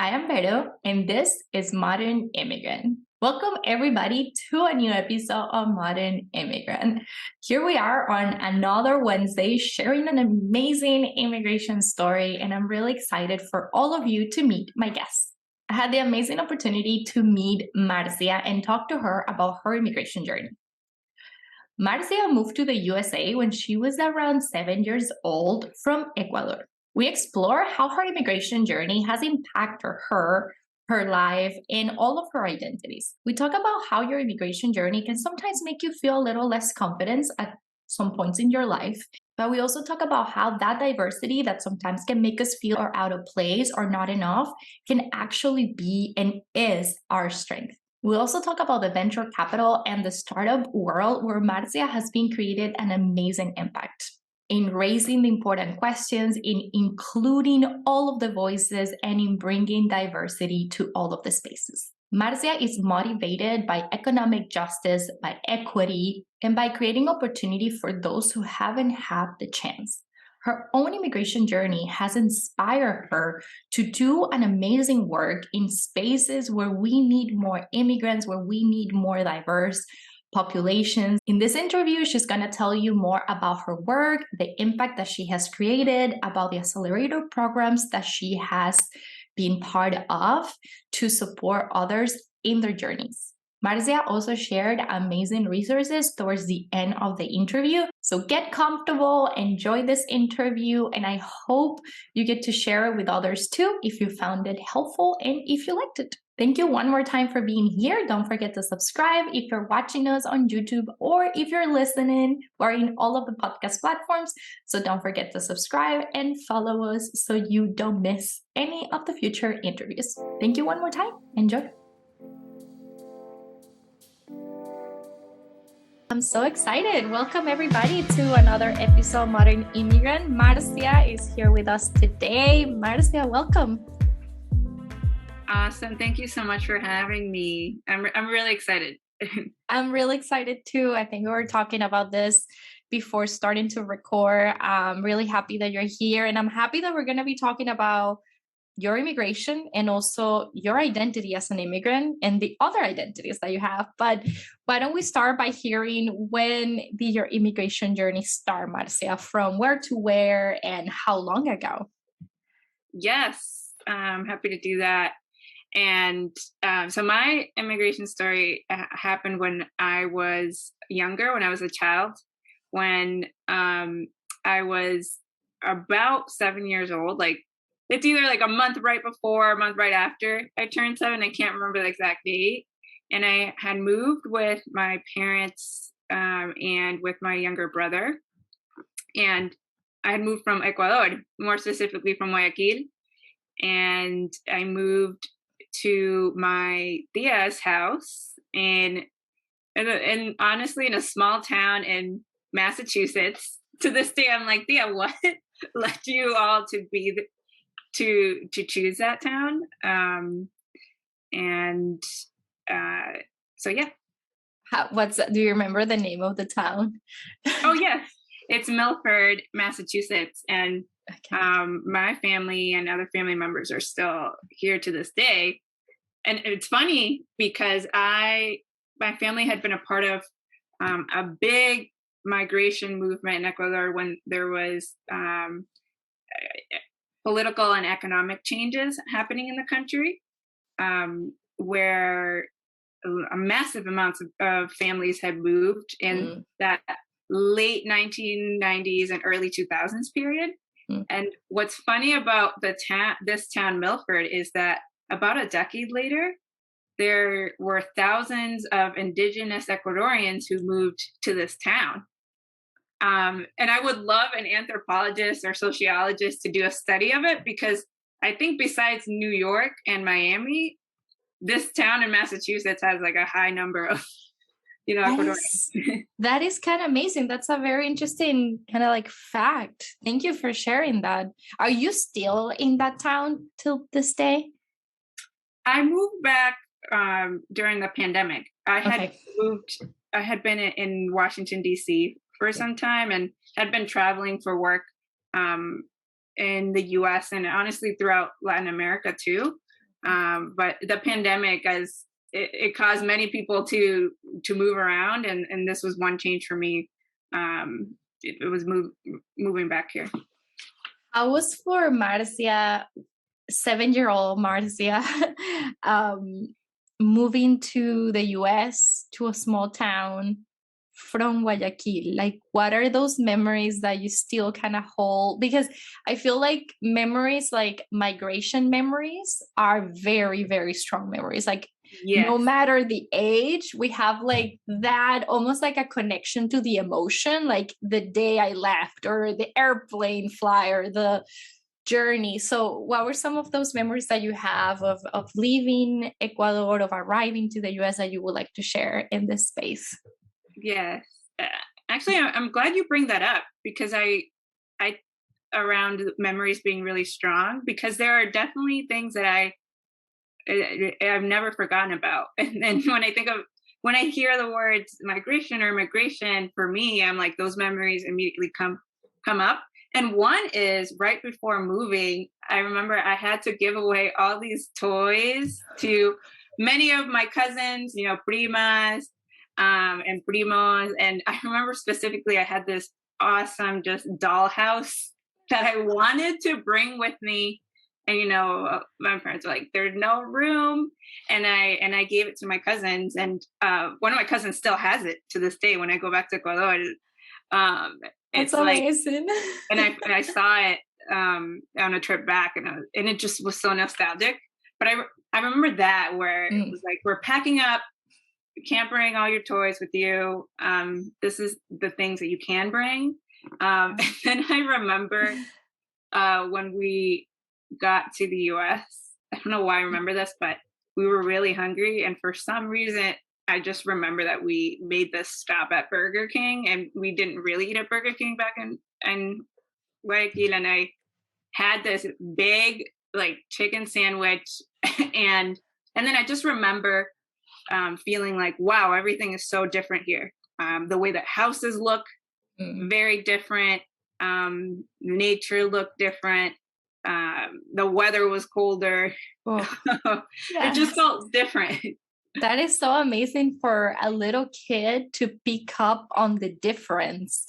I am Vero, and this is Modern Immigrant. Welcome, everybody, to a new episode of Modern Immigrant. Here we are on another Wednesday sharing an amazing immigration story, and I'm really excited for all of you to meet my guests. I had the amazing opportunity to meet Marcia and talk to her about her immigration journey. Marcia moved to the USA when she was around 7 years old from Ecuador. We explore how her immigration journey has impacted her life, and all of her identities. We talk about how your immigration journey can sometimes make you feel a little less confident at some points in your life. But we also talk about how that diversity that sometimes can make us feel out of place or not enough can actually be and is our strength. We also talk about the venture capital and the startup world where Marcia has been created an amazing impact in raising the important questions, in including all of the voices, and in bringing diversity to all of the spaces. Marcia is motivated by economic justice, by equity, and by creating opportunity for those who haven't had the chance. Her own immigration journey has inspired her to do an amazing work in spaces where we need more immigrants, where we need more diverse populations. In this interview, she's going to tell you more about her work, the impact that she has created, about the accelerator programs that she has been part of to support others in their journeys. Marcia also shared amazing resources towards the end of the interview. So get comfortable, enjoy this interview, and I hope you get to share it with others too if you found it helpful and if you liked it. Thank you one more time for being here. Don't forget to subscribe if you're watching us on YouTube or if you're listening or in all of the podcast platforms. So don't forget to subscribe and follow us so you don't miss any of the future interviews. Thank you one more time. Enjoy. I'm so excited. Welcome everybody to another episode of Modern Immigrant. Marcia is here with us today. Marcia, welcome. Awesome. Thank you so much for having me. I'm really excited. I'm really excited too. I think we were talking about this before starting to record. I'm really happy that you're here, and I'm happy that we're going to be talking about your immigration and also your identity as an immigrant and the other identities that you have. But why don't we start by hearing when did your immigration journey start, Marcia? From where to where and how long ago? Yes, I'm happy to do that. And so my immigration story happened when I was younger, when I was a child, when I was about 7 years old. Like, it's either like a month right before, a month right after I turned 7. I can't remember the exact date. And I had moved with my parents and with my younger brother. And I had moved from Ecuador, more specifically from Guayaquil. And I moved to my tia's house and honestly in a small town in Massachusetts. To this day, I'm like, Tia, what led you all to choose that town? So yeah. Do you remember the name of the town? Oh yes, it's Milford, Massachusetts, and my family and other family members are still here to this day. And it's funny because my family had been a part of a big migration movement in Ecuador when there was political and economic changes happening in the country, where a massive amounts of families had moved in that late 1990s and early 2000s period. And what's funny about this town, Milford, is that about a decade later, there were thousands of indigenous Ecuadorians who moved to this town. And I would love an anthropologist or sociologist to do a study of it, because I think besides New York and Miami, this town in Massachusetts has like a high number of Ecuadorians. That is kind of amazing. That's a very interesting kind of like fact. Thank you for sharing that. Are you still in that town till this day? I moved back during the pandemic. I had been in Washington, D.C. for some time and had been traveling for work in the U.S. and honestly throughout Latin America too. But the pandemic, as it caused many people to move around, and this was one change for me. It was moving back here. I was for Marcia, 7-year-old Marcia, moving to the US to a small town from Guayaquil. Like, what are those memories that you still kind of hold? Because I feel like memories, like migration memories, are very, very strong memories. Like, no Yes. matter the age, we have like that almost like a connection to the emotion, like the day I left, or the airplane fly, or the journey. So what were some of those memories that you have of leaving Ecuador, of arriving to the US, that you would like to share in this space? Yes. Uh, Actually, I'm glad you bring that up, because I around memories being really strong, because there are definitely things that I've never forgotten about. And when I hear the words migration or immigration, for me, I'm like, those memories immediately come up. And one is right before moving, I remember I had to give away all these toys to many of my cousins, primas, and primos. And I remember specifically I had this awesome just dollhouse that I wanted to bring with me. And my parents were like, "There's no room," and I gave it to my cousins, and one of my cousins still has it to this day. When I go back to Ecuador, That's it's like, amazing. and I saw it on a trip back, and it just was so nostalgic. But I remember that, where it was like, we're packing up, you can't bring all your toys with you. This is the things that you can bring. And then I remember when we got to the US. I don't know why I remember this, but we were really hungry. And for some reason, I just remember that we made this stop at Burger King, and we didn't really eat at Burger King back in Guayaquil. And I had this big like chicken sandwich and then I just remember feeling like, wow, everything is so different here. The way that houses look, very different. Nature looked different. The weather was colder. Oh, It just felt different. that is so amazing for a little kid to pick up on the difference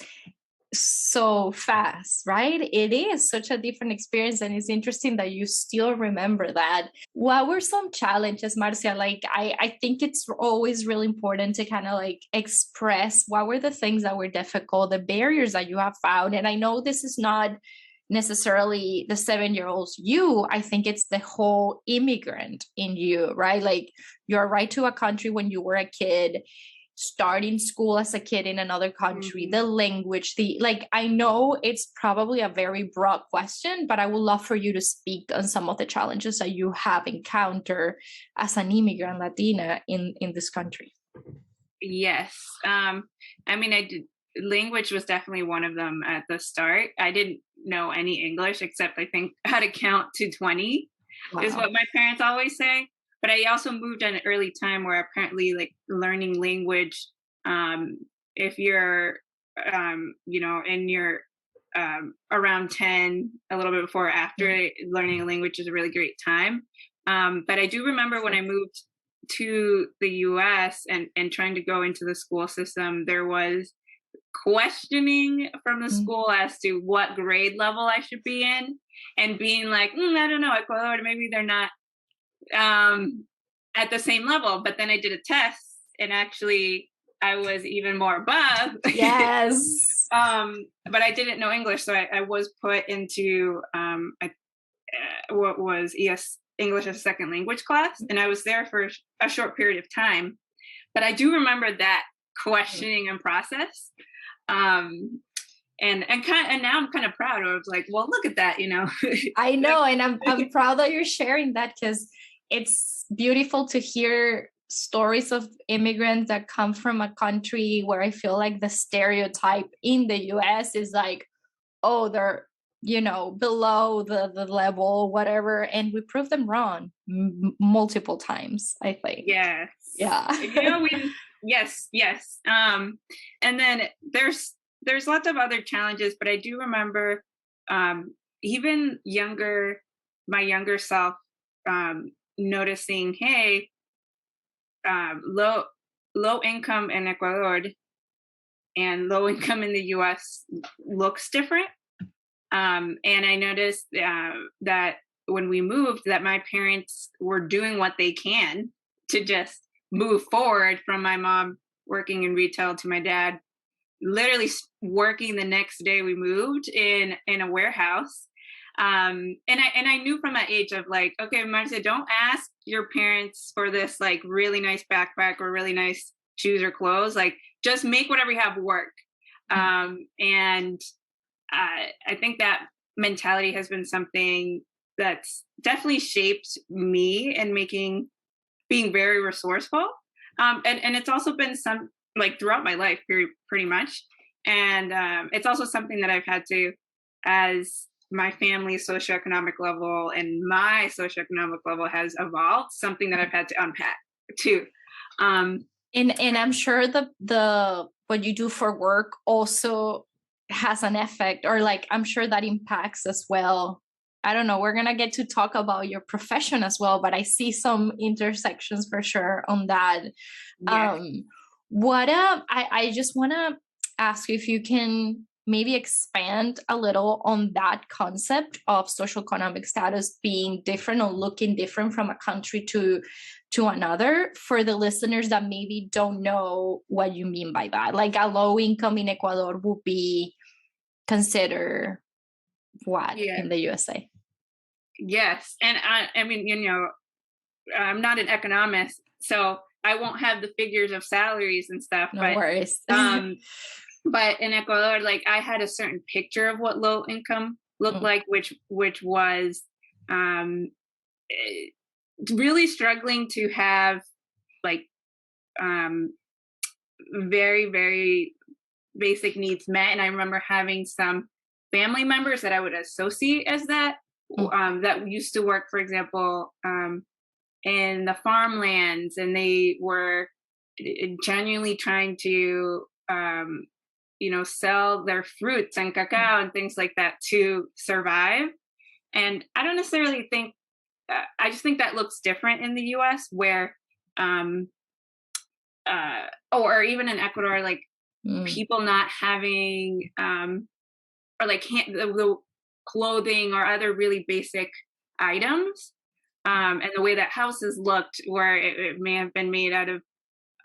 so fast, right? It is such a different experience, and it's interesting that you still remember that. What were some challenges, Marcia? Like, I think it's always really important to kind of like express what were the things that were difficult, the barriers that you have found. And I know this is not necessarily the 7-year-olds you, I think it's the whole immigrant in you, right? Like, you're right to a country when you were a kid, starting school as a kid in another country, the language, I know it's probably a very broad question, but I would love for you to speak on some of the challenges that you have encountered as an immigrant Latina in this country. Yes. I mean, language was definitely one of them at the start. I didn't know any English, except I think how to count to 20. Wow. Is what my parents always say. But I also moved at an early time where apparently like learning language, if you're, in your around 10, a little bit before or after, learning a language is a really great time. But I do remember when I moved to the US and trying to go into the school system, there was questioning from the school as to what grade level I should be in, and being like, I don't know, Ecuador, maybe they're not at the same level. But then I did a test, and actually I was even more above. Yes. But I didn't know English, so I was put into what was English as a second language class, and I was there for a short period of time. But I do remember that questioning and process. And now I'm kind of proud of, like, well, look at that, I know, and I'm proud that you're sharing that, because it's beautiful to hear stories of immigrants that come from a country where I feel like the stereotype in the US is like, oh, they're below the level, whatever, and we prove them wrong multiple times, I think. Yes. Yeah. Yes. And then there's lots of other challenges, but I do remember even my younger self noticing, hey, low income in Ecuador and low income in the US looks different. And I noticed that when we moved, that my parents were doing what they can to just move forward, from my mom working in retail to my dad literally working the next day we moved in a warehouse. And I knew from that age of like, okay, Marcia, don't ask your parents for this like really nice backpack or really nice shoes or clothes. Like, just make whatever you have work. And I think that mentality has been something that's definitely shaped me and being very resourceful. And it's also been some like throughout my life, pretty much. And it's also something that I've had to, as my family's socioeconomic level and my socioeconomic level has evolved, something that I've had to unpack too. And I'm sure the what you do for work also has an effect, or like I'm sure that impacts as well. I don't know, we're gonna get to talk about your profession as well, but I see some intersections for sure on that. Yes. I just wanna ask you if you can maybe expand a little on that concept of socioeconomic status being different or looking different from a country to another, for the listeners that maybe don't know what you mean by that. Like a low income in Ecuador would be considered what Yeah. in the USA? Yes. And I mean, I'm not an economist, so I won't have the figures of salaries and stuff, No worries. but in Ecuador, like I had a certain picture of what low income looked like, which was eh, really struggling to have like very, very basic needs met. And I remember having some family members that I would associate as that, that used to work, for example, in the farmlands, and they were genuinely trying to sell their fruits and cacao and things like that to survive. And I don't necessarily think, I just think that looks different in the US, where or even in Ecuador, like people not having or like the clothing or other really basic items, and the way that houses looked, where it may have been made out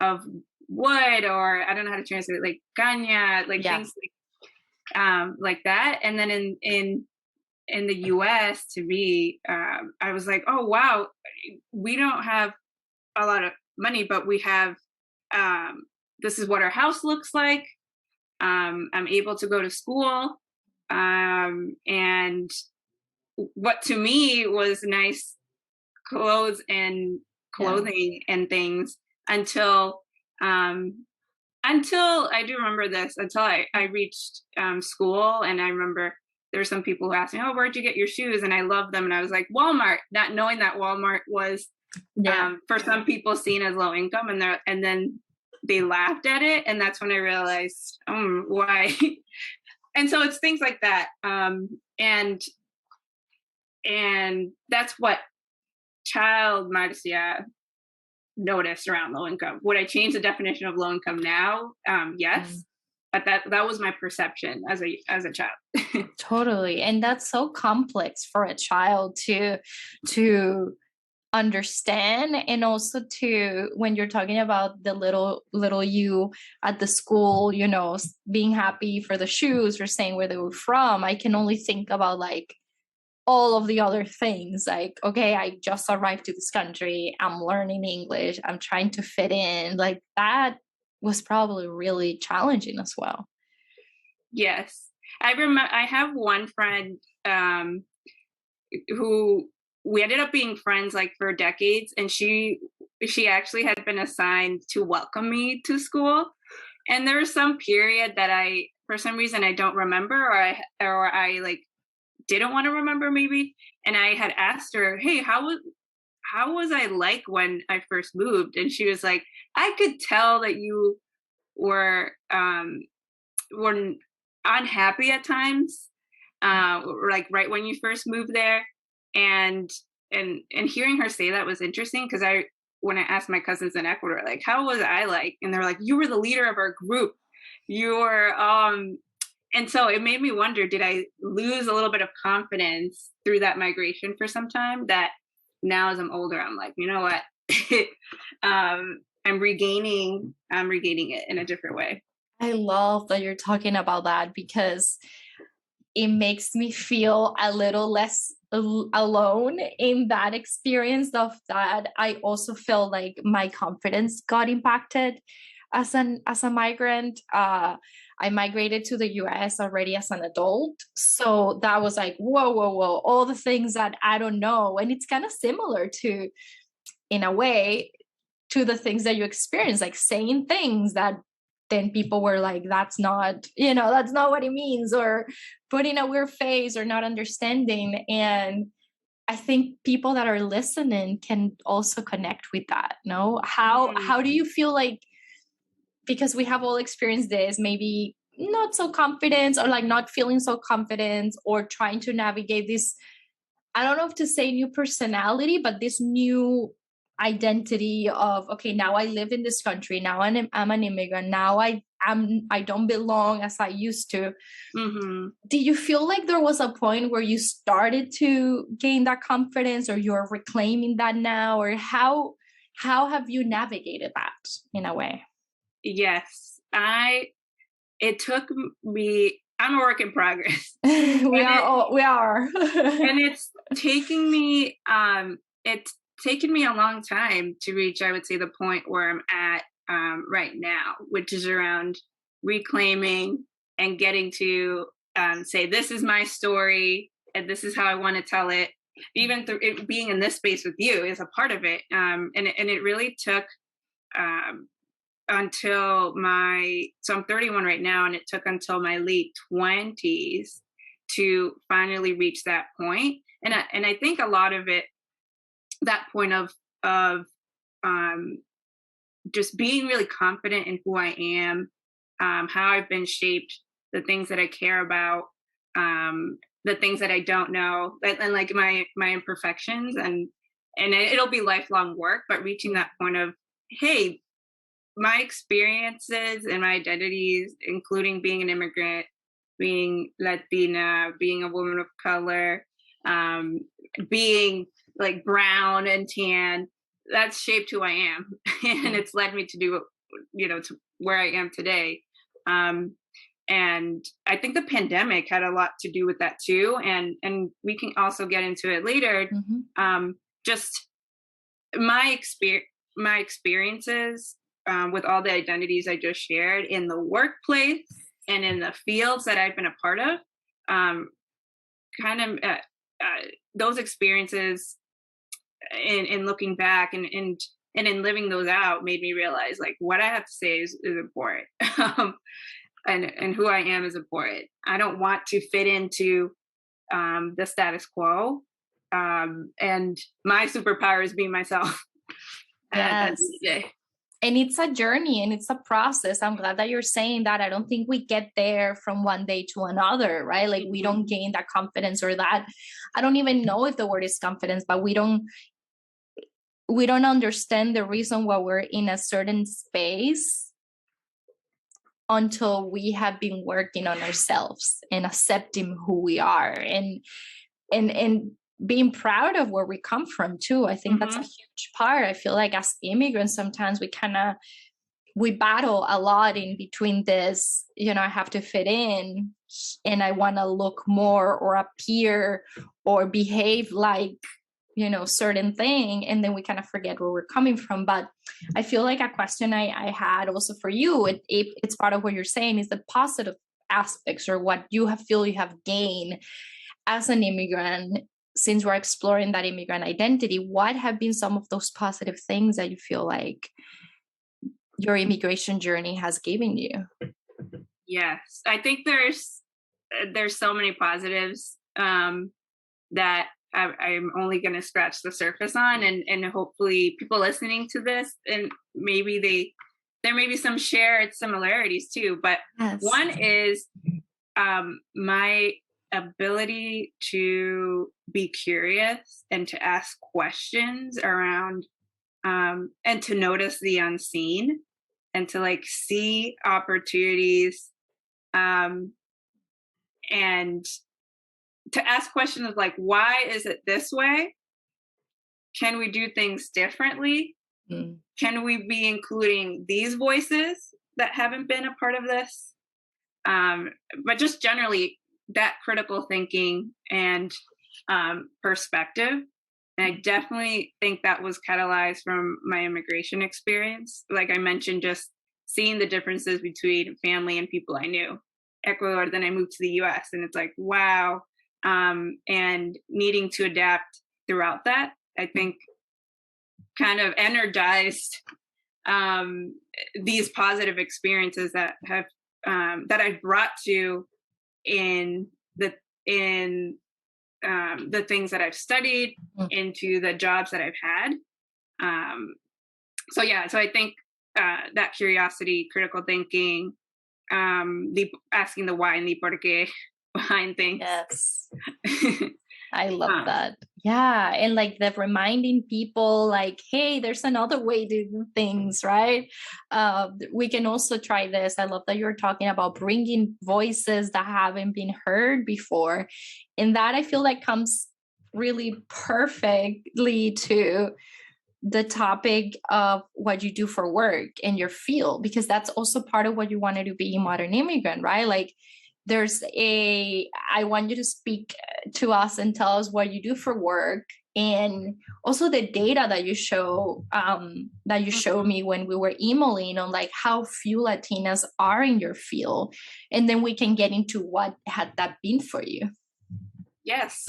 of wood, or I don't know how to translate it, like caña, like things like that. And then in the US, to me, I was like, oh wow, we don't have a lot of money, but we have this is what our house looks like. I'm able to go to school, and what to me was nice clothes and clothing and things, until I do remember this, until I reached school. And I remember there were some people who asked me, oh, where'd you get your shoes? And I loved them, and I was like, Walmart, not knowing that Walmart was for some people seen as low income, and then they laughed at it, and that's when I realized, why. And so it's things like that, and that's what child Marcia noticed around low income. Would I change the definition of low income now? Yes, but that was my perception as a child. Totally. And that's so complex for a child to understand, and also to, when you're talking about the little you at the school, being happy for the shoes or saying where they were from, I can only think about like all of the other things, like, okay, I just arrived to this country, I'm learning English, I'm trying to fit in. Like that was probably really challenging as well. Yes. I have one friend who we ended up being friends like for decades, and she actually had been assigned to welcome me to school. And there was some period that for some reason I don't remember, or I like didn't want to remember maybe. And I had asked her, hey, how was I like when I first moved? And she was like, I could tell that you were unhappy at times, like right when you first moved there. And and hearing her say that was interesting because when I asked my cousins in Ecuador, like, how was I like? And they're like, you were the leader of our group. You were, and so it made me wonder, did I lose a little bit of confidence through that migration for some time that now as I'm older, I'm like, you know what? I'm regaining it in a different way. I love that you're talking about that because it makes me feel a little less alone in that experience of that. I also feel like my confidence got impacted as a migrant. I migrated to the US already as an adult. So that was like, whoa, whoa, whoa, all the things that I don't know. And it's kind of similar to, in a way, to the things that you experience, like saying things that then people were like, that's not, that's not what it means, or putting a weird face or not understanding. And I think people that are listening can also connect with that. No, how do you feel like, because we have all experienced this, maybe not so confident or like not feeling so confident or trying to navigate this, I don't know if to say new personality, but this new identity of, okay, now I live in this country, now I'm an immigrant, now I don't belong as I used to. Mm-hmm. Do you feel like there was a point where you started to gain that confidence, or you're reclaiming that now, or how have you navigated that in a way? Yes, it took me, I'm a work in progress. We are. And it's taking me, a long time to reach, I would say, the point where I'm at right now, which is around reclaiming and getting to say, this is my story and this is how I want to tell it. Even through it being in this space with you is a part of it. And it really took until so I'm 31 right now, and it took until my late 20s to finally reach that point. And I think a lot of it, that point of just being really confident in who I am, how I've been shaped, the things that I care about, the things that I don't know, and like my imperfections, and it'll be lifelong work, but reaching that point of, hey, my experiences and my identities, including being an immigrant, being Latina, being a woman of color, being like brown and tan, that's shaped who I am. And it's led me to do, to where I am today. And I think the pandemic had a lot to do with that too. And we can also get into it later. Mm-hmm. Just my experiences with all the identities I just shared in the workplace and in the fields that I've been a part of, those experiences in looking back and in living those out made me realize, like, what I have to say is important. And who I am is important. I don't want to fit into the status quo. And my superpower is being myself. Yes. And it's a journey and it's a process. I'm glad that you're saying that. I don't think we get there from one day to another, right? Like, we don't gain that confidence, or that, I don't even know if the word is confidence, but we don't understand the reason why we're in a certain space until we have been working on ourselves and accepting who we are, and being proud of where we come from too. I think that's a huge part. I feel like as immigrants, sometimes we battle a lot in between this, I have to fit in and I want to look more or appear or behave like, certain thing. And then we kind of forget where we're coming from. But I feel like a question I had also for you, it's part of what you're saying, is the positive aspects, or what you feel you have gained as an immigrant. Since we're exploring that immigrant identity, what have been some of those positive things that you feel like your immigration journey has given you? Yes, I think there's so many positives that I'm only going to scratch the surface on, and hopefully people listening to this, and maybe there may be some shared similarities too. But yes. One is my ability to be curious and to ask questions around and to notice the unseen and to like see opportunities um, and to ask questions of like, why is it this way? Can we do things differently? Mm. Can we be including these voices that haven't been a part of this? But just generally, that critical thinking and perspective. And I definitely think that was catalyzed from my immigration experience. Like I mentioned, just seeing the differences between family and people I knew. Ecuador, then I moved to the US, and it's like, wow. And needing to adapt throughout that, I think kind of energized these positive experiences that have that I've brought to in the things that I've studied, into the jobs that I've had. So yeah, so I think that curiosity, critical thinking, the asking the why and the por qué behind things. Yes. I love that. Yeah. And like the reminding people like, hey, there's another way to do things, right? We can also try this. I love that you're talking about bringing voices that haven't been heard before. And that I feel like comes really perfectly to the topic of what you do for work in your field, because that's also part of what you wanted to be a modern immigrant, right? Like I want you to speak to us and tell us what you do for work, and also the data that you show that you showed me when we were emailing on like how few Latinas are in your field, and then we can get into what had that been for you. Yes,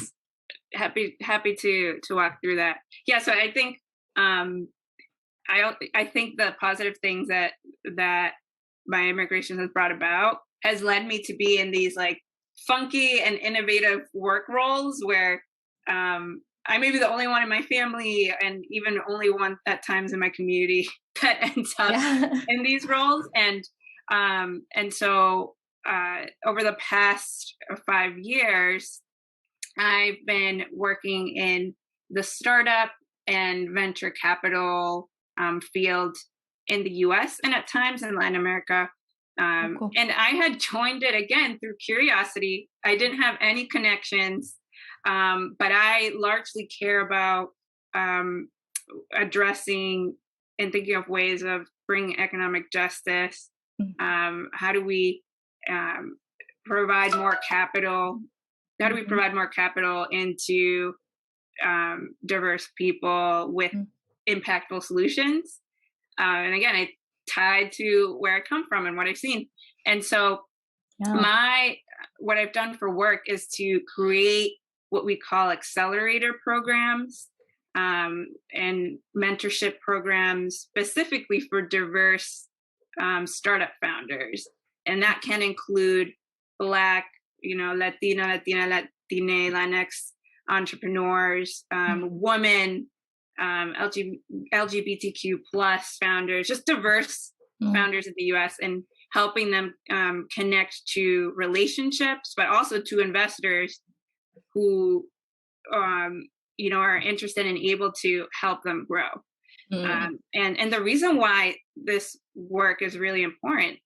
happy to walk through that. Yeah, so I think I think the positive things that my immigration has brought about has led me to be in these like funky and innovative work roles where I may be the only one in my family and even only one at times in my community that ends up in these roles. And so over the past 5 years, I've been working in the startup and venture capital field in the US and at times in Latin America. Cool. And I had joined it again through curiosity. I didn't have any connections, but I largely care about addressing and thinking of ways of bringing economic justice. How do we provide more capital? How do we provide more capital into diverse people with impactful solutions? And again, I tied to where I come from and what I've seen. And so what I've done for work is to create what we call accelerator programs and mentorship programs specifically for diverse startup founders. And that can include Black, Latina, Latine, Latinx entrepreneurs, women, LGBTQ plus founders, just diverse founders in the US, and helping them connect to relationships, but also to investors who, are interested and able to help them grow. And the reason why this work is really important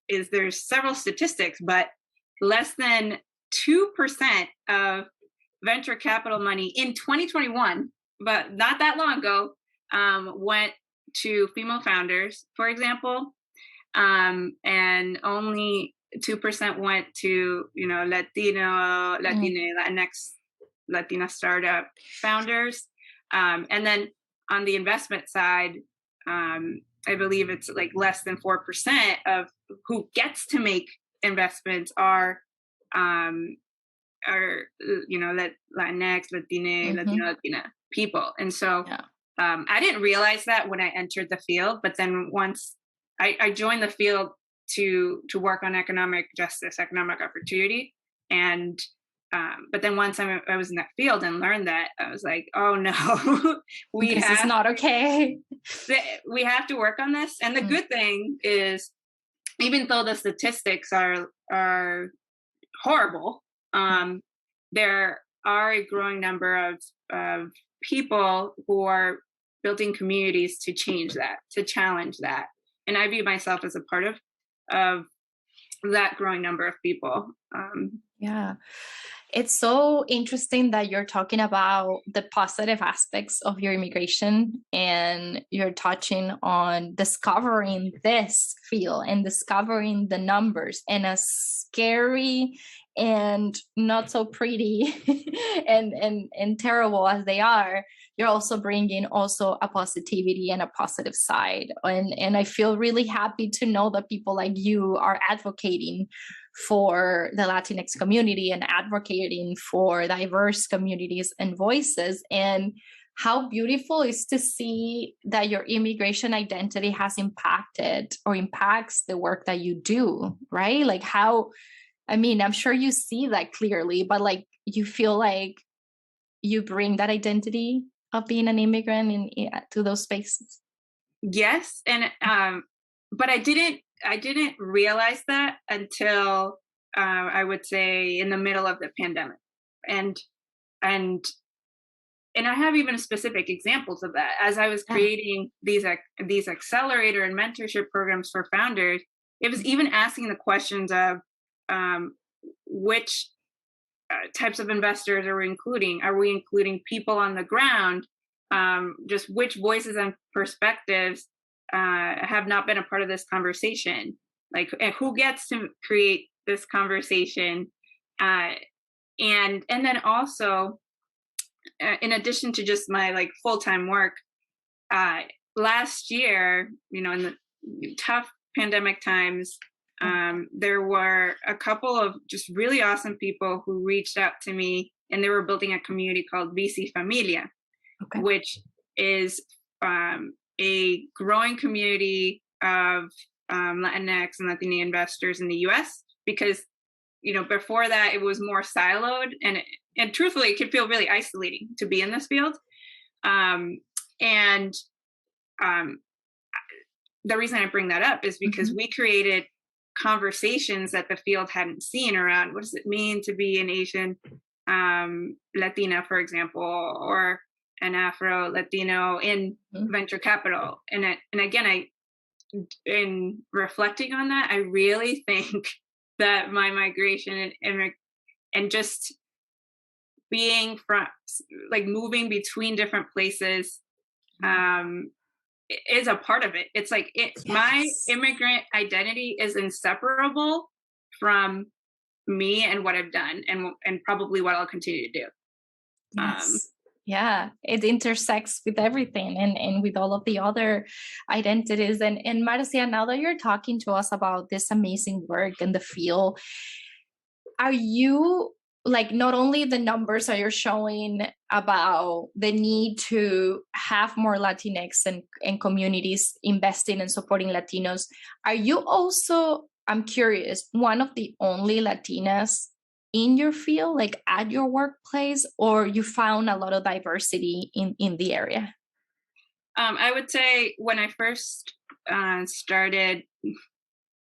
is there's several statistics, but less than 2% of venture capital money in 2021, but not that long ago, went to female founders, for example, and only 2% went to Latino, Latine, Latinx, Latina startup founders, and then on the investment side, I believe it's like less than 4% of who gets to make investments are Latinx, Latine, Latino, Latina people. And so I didn't realize that when I entered the field, but then once I joined the field to work on economic justice, economic opportunity, and but then once I was in that field and learned that, I was like, oh no, this is not okay. We have to work on this. And the good thing is, even though the statistics are horrible, there are a growing number of people who are building communities to change that, to challenge that. And I view myself as a part of that growing number of people. Yeah. It's so interesting that you're talking about the positive aspects of your immigration, and you're touching on discovering this field and discovering the numbers, and as scary and not so pretty and terrible as they are, you're also bringing also a positivity and a positive side. And I feel really happy to know that people like you are advocating for the Latinx community and advocating for diverse communities and voices. And how beautiful is to see that your immigration identity has impacted or impacts the work that you do, right? Like how, I mean, I'm sure you see that clearly, but like you feel like you bring that identity of being an immigrant to those spaces. Yes, and but I didn't realize that until I would say in the middle of the pandemic, and and and I have even specific examples of that. As I was Yeah. creating these accelerator and mentorship programs for founders, it was even asking the questions of which types of investors are we including? Are we including people on the ground? Just which voices and perspectives have not been a part of this conversation? Like, and who gets to create this conversation? And then also, in addition to just my like full-time work, uh, last year, you know, in the tough pandemic times, there were a couple of just really awesome people who reached out to me, and they were building a community called VC Familia, Okay. which is a growing community of Latinx and Latina investors in the U.S. Because, you know, before that it was more siloed, and truthfully, it could feel really isolating to be in this field. And the reason I bring that up is because we created conversations that the field hadn't seen around what does it mean to be an Asian Latina, for example, or an Afro Latino in venture capital. And again, in reflecting on that, I really think that my migration and just being from, like, moving between different places is a part of it. It's like my immigrant identity is inseparable from me and what I've done, and probably what I'll continue to do. Yes. Yeah, it intersects with everything and with all of the other identities. And Marcia, now that you're talking to us about this amazing work in the field, are you like, not only the numbers that you're showing about the need to have more Latinx and communities investing and supporting Latinos, are you also, I'm curious, one of the only Latinas in your field, like at your workplace, or you found a lot of diversity in the area? I would say when I first started,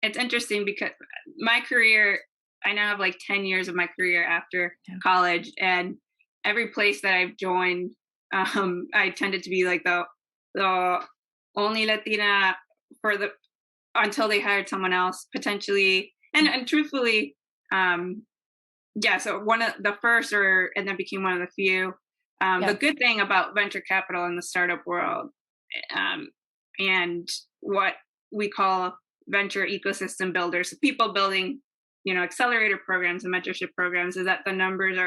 it's interesting because my career, I now have like 10 years of my career after college, and every place that I've joined, I tended to be like the only Latina for the until they hired someone else potentially, and truthfully, so one of the first, or and then became one of the few. The good thing about venture capital in the startup world, and what we call venture ecosystem builders, so people building, you know, accelerator programs and mentorship programs, is that the numbers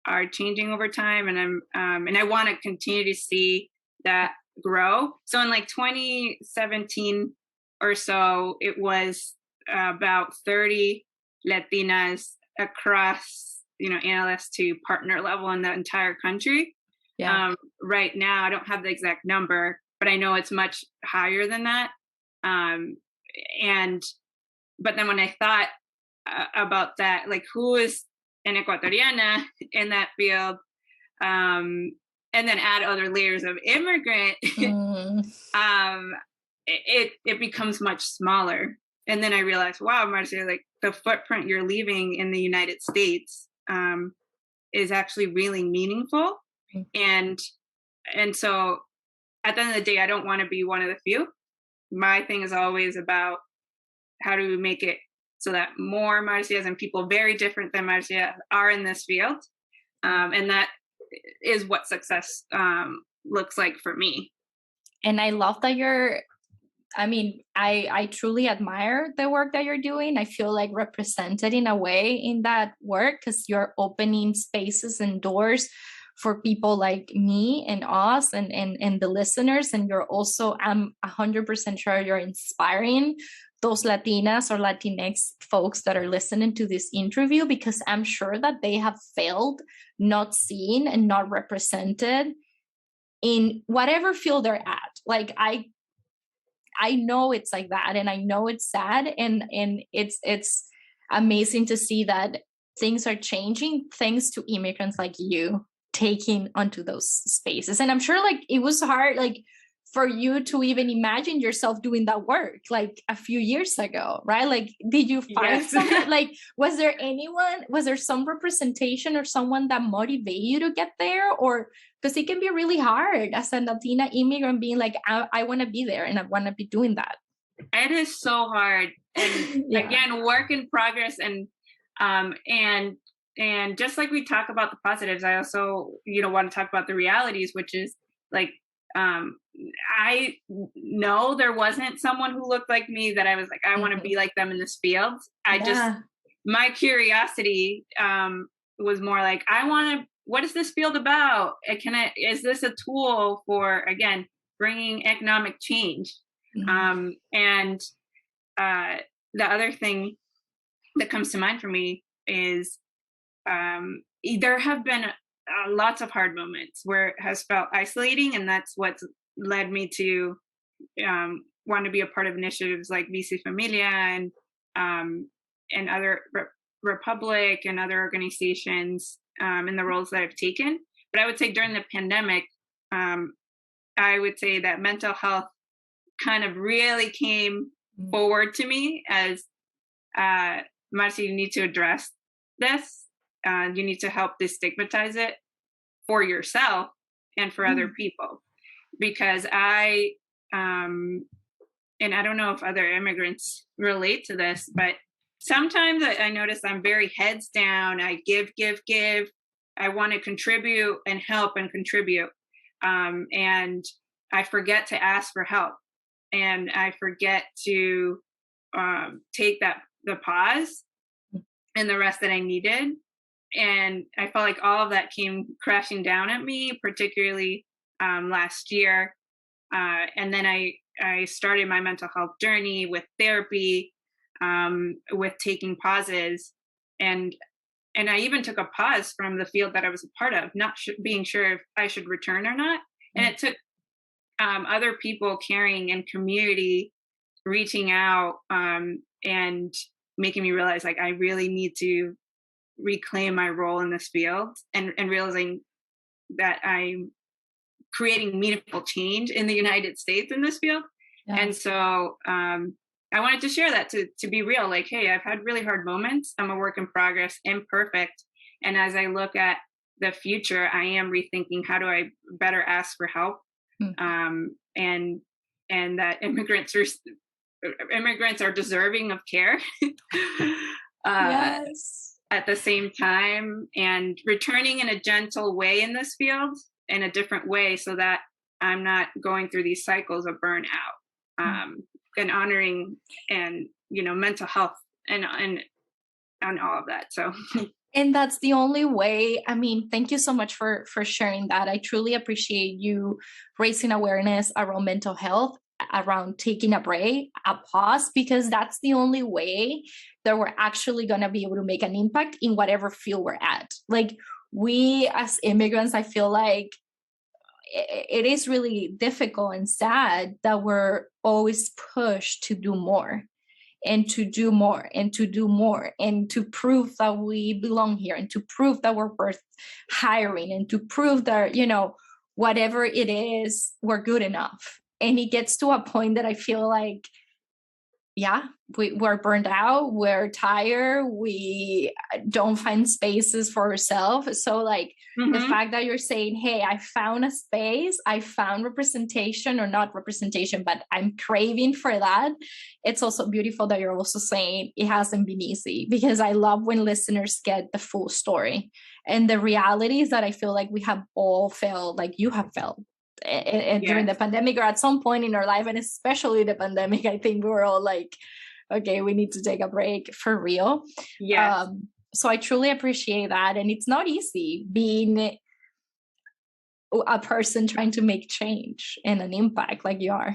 are changing over time, and and I want to continue to see that grow. So in like 2017 or so, it was about 30 Latinas across, you know, analyst to partner level in the entire country. Right now, I don't have the exact number, but I know it's much higher than that. But then when I thought about that, like, who is an Ecuatoriana in that field, and then add other layers of immigrant, it becomes much smaller. And then I realized, wow, Marcia, like the footprint you're leaving in the United States, is actually really meaningful. And so at the end of the day, I don't want to be one of the few. My thing is always about how do we make it so that more Marcias and people very different than Marcia are in this field. And that is what success looks like for me. And I love that I truly admire the work that you're doing. I feel like represented in a way in that work because you're opening spaces and doors for people like me and us and the listeners. And you're also, I'm 100% sure you're inspiring those Latinas or Latinx folks that are listening to this interview, because I'm sure that they have felt not seen and not represented in whatever field they're at. Like I know it's like that, and I know it's sad, and it's amazing to see that things are changing thanks to immigrants like you taking onto those spaces. And I'm sure like it was hard like for you to even imagine yourself doing that work like a few years ago, right? Like did you find someone like was there some representation or someone that motivated you to get there? Or because it can be really hard as a Latina immigrant being like I want to be there and I want to be doing that. It is so hard, and again, work in progress. And just like we talk about the positives, I also want to talk about the realities, which is like I know there wasn't someone who looked like me that I was like, I want to be like them in this field. My curiosity was more like, what is this field about? Is this a tool for, again, bringing economic change? And the other thing that comes to mind for me is there have been lots of hard moments where it has felt isolating, and that's what's led me to want to be a part of initiatives like Visi Familia and other Republic and other organizations in the roles that I've taken. But I would say during the pandemic, I would say that mental health kind of really came forward to me as Marcia, you need to address this. You need to help destigmatize it for yourself and for other people, because and I don't know if other immigrants relate to this, but sometimes I notice I'm very heads down. I give. I want to contribute and help and contribute. And I forget to ask for help, and I forget to take the pause and the rest that I needed. And I felt like all of that came crashing down at me, particularly last year. And then I started my mental health journey with therapy, with taking pauses. And I even took a pause from the field that I was a part of, not being sure if I should return or not. And it took other people caring and community reaching out and making me realize like I really need to reclaim my role in this field, and realizing that I'm creating meaningful change in the United States in this field. And so I wanted to share that to be real, like, hey, I've had really hard moments. I'm a work in progress, imperfect. And as I look at the future, I am rethinking how do I better ask for help, and that immigrants are deserving of care. At the same time, and returning in a gentle way in this field, in a different way, so that I'm not going through these cycles of burnout, and honoring and mental health and all of that. So and that's the only way. I mean, thank you so much for sharing that. I truly appreciate you raising awareness around mental health, around taking a break, a pause, because that's the only way that we're actually going to be able to make an impact in whatever field we're at. Like we as immigrants, I feel like it is really difficult and sad that we're always pushed to do more and to do more and to do more and to prove that we belong here and to prove that we're worth hiring and to prove that, whatever it is, we're good enough. And it gets to a point that I feel like yeah, we're burned out, we're tired, we don't find spaces for ourselves. So like the Mm-hmm. fact that you're saying, hey, I found a space, I found representation, or not representation, but I'm craving for that. It's also beautiful that you're also saying it hasn't been easy, because I love when listeners get the full story. And the reality is that I feel like we have all felt, like you have felt during the Yes. pandemic, or at some point in our life, and especially the pandemic. I think we were all like, okay, we need to take a break for real. Yes. So I truly appreciate that. And it's not easy being a person trying to make change and an impact like you are.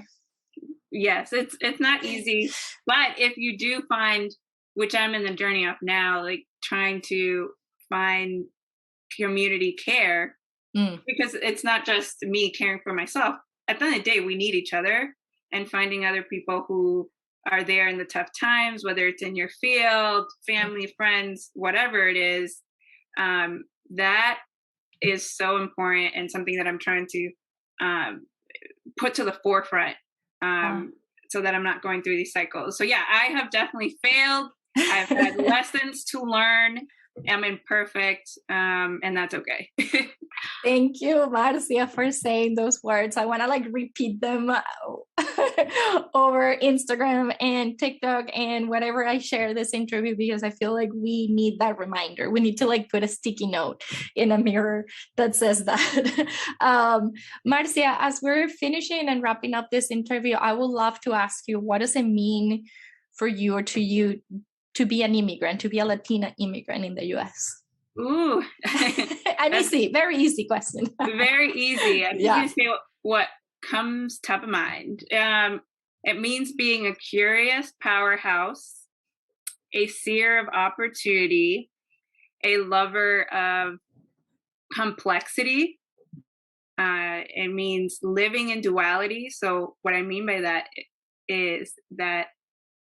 Yes, it's not easy, but if you do find, which I'm in the journey of now, like trying to find community care, Mm. because it's not just me caring for myself. At the end of the day, we need each other, and finding other people who are there in the tough times, whether it's in your field, family, friends, whatever it is, that is so important, and something that I'm trying to um, put to the forefront, Yeah. so that I'm not going through these cycles. So yeah, I have definitely failed. I've had lessons to learn. I'm imperfect, and that's okay. Thank you, Marcia, for saying those words. I want to like repeat them over Instagram and TikTok and whatever I share this interview, because I feel like we need that reminder. We need to like put a sticky note in a mirror that says that. Marcia, as we're finishing and wrapping up this interview, I would love to ask you, what does it mean for you, or to you, to be an immigrant, to be a Latina immigrant in the US? Ooh, An that's easy, very easy question. very easy. I think Yeah. you say what comes top of mind. It means being a curious powerhouse, a seer of opportunity, a lover of complexity. It means living in duality. So, what I mean by that is that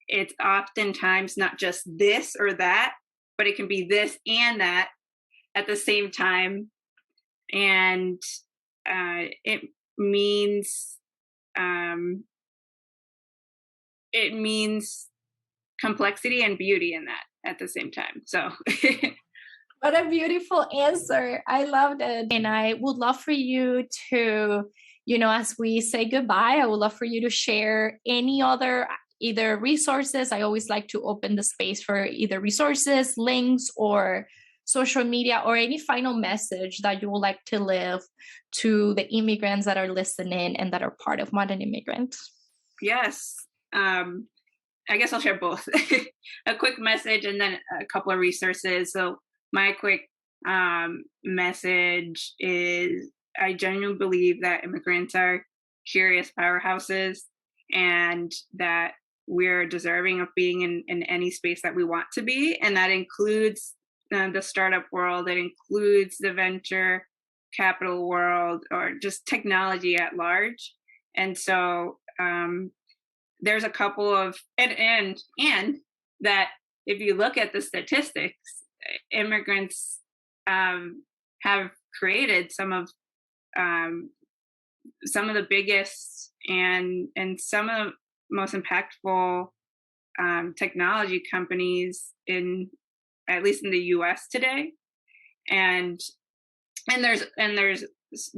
it's oftentimes not just this or that, but it can be this and that at the same time. And it means um, it means complexity and beauty in that at the same time. So What a beautiful answer. I loved it. And I would love for you to, as we say goodbye, I would love for you to share any other either resources. I always like to open the space for either resources, links, or social media, or any final message that you would like to leave to the immigrants that are listening and that are part of Modern Immigrant. yes, I guess I'll share both. A quick message and then a couple of resources. So my quick message is, I genuinely believe that immigrants are curious powerhouses, and that we're deserving of being in any space that we want to be. And that includes the startup world, it includes the venture capital world, or just technology at large. And so there's a couple of, and that if you look at the statistics, immigrants have created um, some of the biggest and some of the most impactful technology companies in, at least in the U.S. today, and there's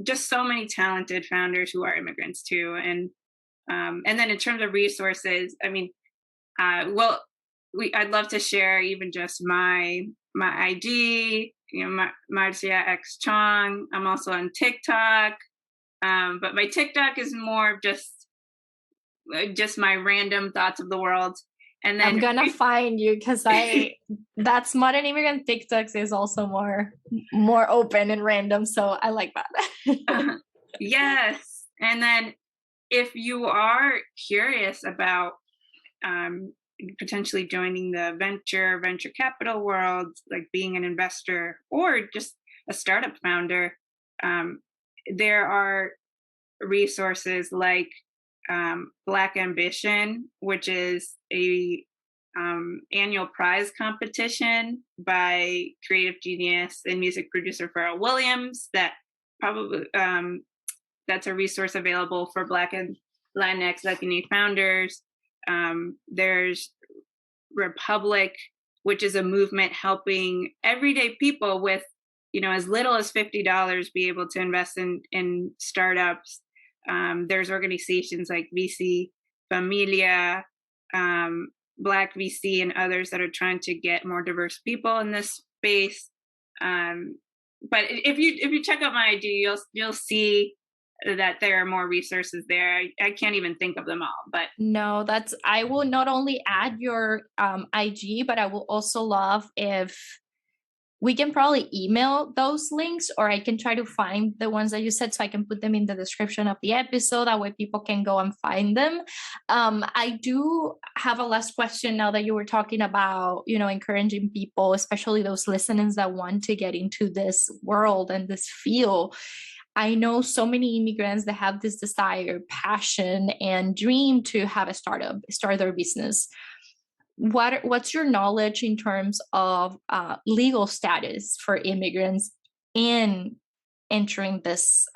just so many talented founders who are immigrants too, and then in terms of resources, I mean, I'd love to share even just my ID, Marcia X Chong. I'm also on TikTok, but my TikTok is more of just my random thoughts of the world. And then I'm gonna find you, because that's Modern Immigrant TikToks is also more open and random, so I like that. Yes, and then if you are curious about potentially joining the venture capital world, like being an investor or just a startup founder, there are resources like Black Ambition, which is a annual prize competition by creative genius and music producer Pharrell Williams. That probably that's a resource available for Black and Latinx Latina founders. There's Republic, which is a movement helping everyday people with, as little as $50 be able to invest in startups. There's organizations like VC Familia, Black VC, and others that are trying to get more diverse people in this space. But if you check out my IG, you'll see that there are more resources there. I can't even think of them all, but no, I will not only add your IG, but I will also love if we can probably email those links, or I can try to find the ones that you said so I can put them in the description of the episode. That way people can go and find them. I do have a last question now that you were talking about, encouraging people, especially those listeners that want to get into this world and this field. I know so many immigrants that have this desire, passion, and dream to have a startup, start their business. What's your knowledge in terms of legal status for immigrants in entering this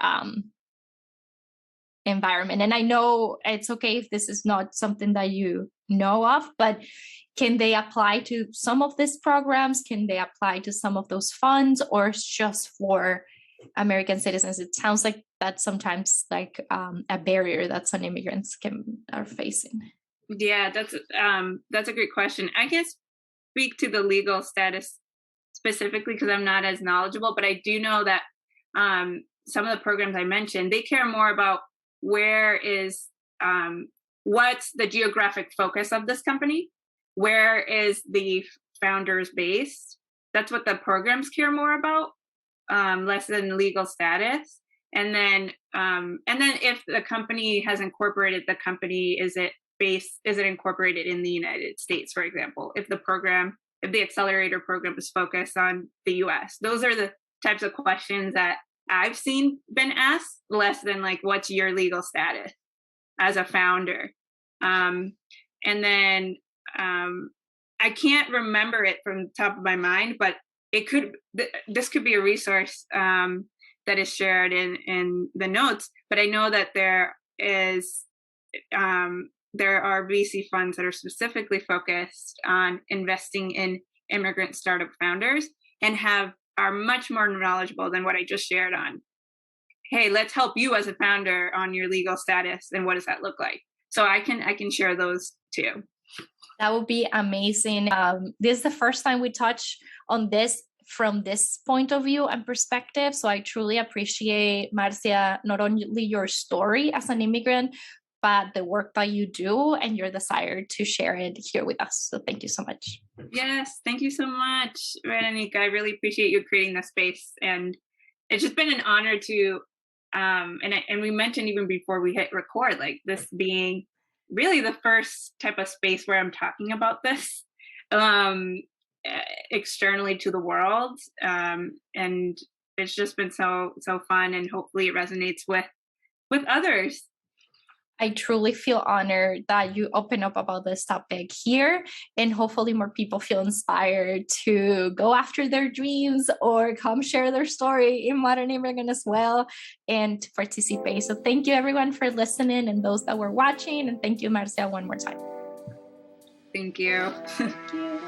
environment? And I know it's okay if this is not something that you know of, but can they apply to some of these programs? Can they apply to some of those funds, or it's just for American citizens? It sounds like that's sometimes like a barrier that some immigrants are facing. Yeah, that's a great question. I can't speak to the legal status specifically because I'm not as knowledgeable, but I do know that some of the programs I mentioned, they care more about what's the geographic focus of this company, where is the founders based. That's what the programs care more about, less than legal status. And then if the company has incorporated the company, is it incorporated in the United States, for example? If the accelerator program is focused on the US, those are the types of questions that I've seen been asked, less than like, what's your legal status as a founder? And then I can't remember it from the top of my mind, but this could be a resource that is shared in the notes. But I know that there are VC funds that are specifically focused on investing in immigrant startup founders and are much more knowledgeable than what I just shared on, hey, let's help you as a founder on your legal status and what does that look like. So I can share those too. That would be amazing. This is the first time we touch on this from this point of view and perspective. So I truly appreciate, Marcia, not only your story as an immigrant, but the work that you do and your desire to share it here with us. So thank you so much. Yes, thank you so much, Veronica. I really appreciate you creating this space. And it's just been an honor to, and we mentioned even before we hit record, like this being really the first type of space where I'm talking about this externally to the world. And it's just been so fun, and hopefully it resonates with others. I truly feel honored that you open up about this topic here, and hopefully more people feel inspired to go after their dreams or come share their story in Modern Immigrant as well and to participate. So thank you everyone for listening and those that were watching, and thank you, Marcia, one more time. Thank you. Thank you.